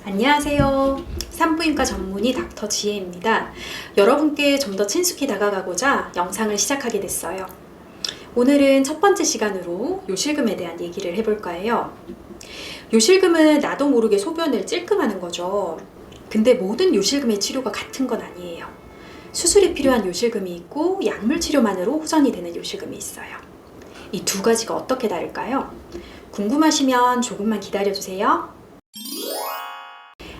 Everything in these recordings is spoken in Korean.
안녕하세요. 산부인과 전문의 닥터 지혜입니다. 여러분께 좀 더 친숙히 다가가고자 영상을 시작하게 됐어요. 오늘은 첫 번째 시간으로 요실금에 대한 얘기를 해볼까 해요. 요실금은 나도 모르게 소변을 찔끔하는 거죠. 근데 모든 요실금의 치료가 같은 건 아니에요. 수술이 필요한 요실금이 있고 약물 치료만으로 호전이 되는 요실금이 있어요. 이 두 가지가 어떻게 다를까요? 궁금하시면 조금만 기다려주세요.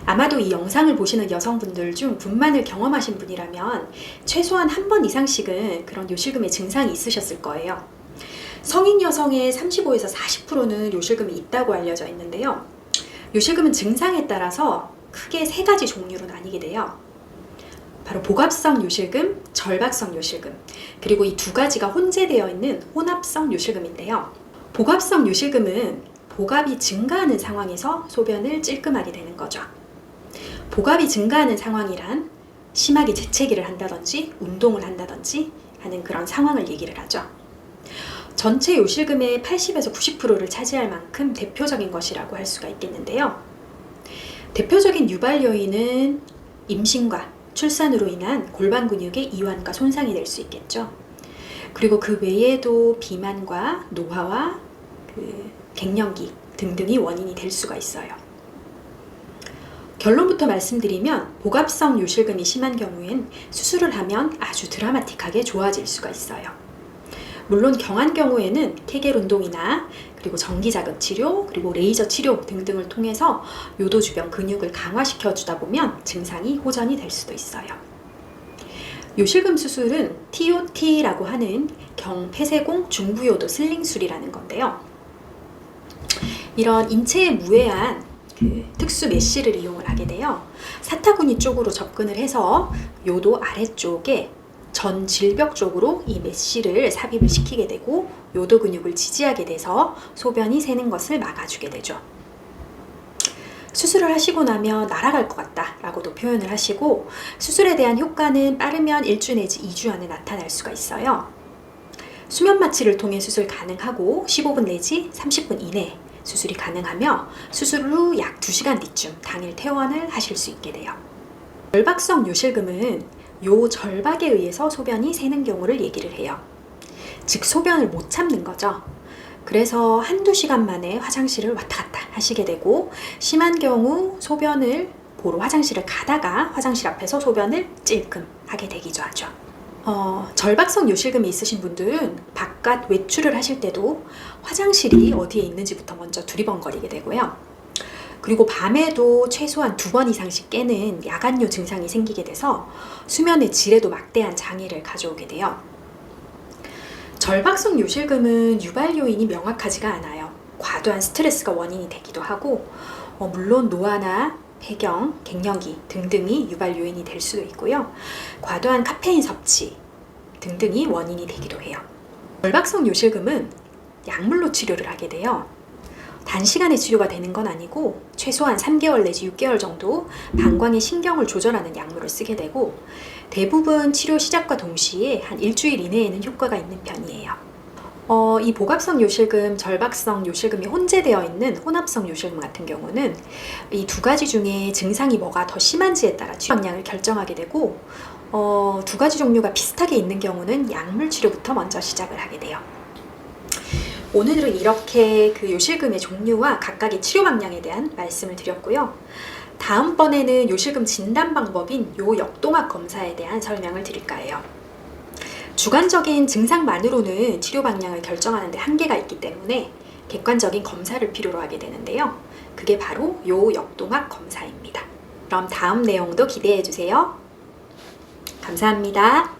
아마도 이 영상을 보시는 여성분들 중 분만을 경험하신 분이라면 최소한 한 번 이상씩은 그런 요실금의 증상이 있으셨을 거예요. 성인 여성의 35에서 40%는 요실금이 있다고 알려져 있는데요. 요실금은 증상에 따라서 크게 세 가지 종류로 나뉘게 돼요. 바로 복압성 요실금, 절박성 요실금, 그리고 이 두 가지가 혼재되어 있는 혼합성 요실금인데요. 복압성 요실금은 복압이 증가하는 상황에서 소변을 찔끔하게 되는 거죠. 복압이 증가하는 상황이란 심하게 재채기를 한다든지 운동을 한다든지 하는 그런 상황을 얘기를 하죠. 전체 요실금의 80에서 90%를 차지할 만큼 대표적인 것이라고 할 수가 있겠는데요. 대표적인 유발 요인은 임신과 출산으로 인한 골반 근육의 이완과 손상이 될 수 있겠죠. 그리고 그 외에도 비만과 노화와 갱년기 등등이 원인이 될 수가 있어요. 결론부터 말씀드리면 복압성 요실금이 심한 경우엔 수술을 하면 아주 드라마틱하게 좋아질 수가 있어요. 물론 경한 경우에는 케겔 운동이나 그리고 전기 자극 치료, 그리고 레이저 치료 등등을 통해서 요도 주변 근육을 강화시켜 주다 보면 증상이 호전이 될 수도 있어요. 요실금 수술은 TOT라고 하는 경폐쇄공 중부요도 슬링술이라는 건데요. 이런 인체에 무해한 특수 메쉬를 이용을 하게 돼요. 사타구니 쪽으로 접근을 해서 요도 아래쪽에 전 질벽 쪽으로 이 메쉬를 삽입을 시키게 되고 요도 근육을 지지하게 돼서 소변이 새는 것을 막아주게 되죠. 수술을 하시고 나면 날아갈 것 같다 라고도 표현을 하시고, 수술에 대한 효과는 빠르면 1주 내지 2주 안에 나타날 수가 있어요. 수면 마취를 통해 수술 가능하고 15분 내지 30분 이내 수술이 가능하며 수술 후 약 2시간 뒤쯤 당일 퇴원을 하실 수 있게 돼요. 절박성 요실금은 요 절박에 의해서 소변이 새는 경우를 얘기를 해요. 즉 소변을 못 참는 거죠. 그래서 한두 시간 만에 화장실을 왔다 갔다 하시게 되고, 심한 경우 소변을 보러 화장실을 가다가 화장실 앞에서 소변을 찔끔하게 되기도 하죠. 절박성 요실금이 있으신 분들은 바깥 외출을 하실 때도 화장실이 어디에 있는지부터 먼저 두리번거리게 되고요. 그리고 밤에도 최소한 2번 이상씩 깨는 야간요 증상이 생기게 돼서 수면의 질에도 막대한 장애를 가져오게 돼요. 절박성 요실금은 유발 요인이 명확하지가 않아요. 과도한 스트레스가 원인이 되기도 하고, 물론 노화나 폐경, 갱년기 등등이 유발 요인이 될 수도 있고요. 과도한 카페인 섭취 등등이 원인이 되기도 해요. 절박성 요실금은 약물로 치료를 하게 돼요. 단시간에 치료가 되는 건 아니고 최소한 3개월 내지 6개월 정도 방광의 신경을 조절하는 약물을 쓰게 되고, 대부분 치료 시작과 동시에 한 일주일 이내에는 효과가 있는 편이에요. 이 복압성 요실금, 절박성 요실금이 혼재되어 있는 혼합성 요실금 같은 경우는 이 두 가지 중에 증상이 뭐가 더 심한지에 따라 치료 방향을 결정하게 되고, 두 가지 종류가 비슷하게 있는 경우는 약물 치료부터 먼저 시작을 하게 돼요. 오늘은 이렇게 요실금의 종류와 각각의 치료 방향에 대한 말씀을 드렸고요. 다음번에는 요실금 진단 방법인 요역동학 검사에 대한 설명을 드릴까 해요. 주관적인 증상만으로는 치료 방향을 결정하는 데 한계가 있기 때문에 객관적인 검사를 필요로 하게 되는데요. 그게 바로 요역동학 검사입니다. 그럼 다음 내용도 기대해 주세요. 감사합니다.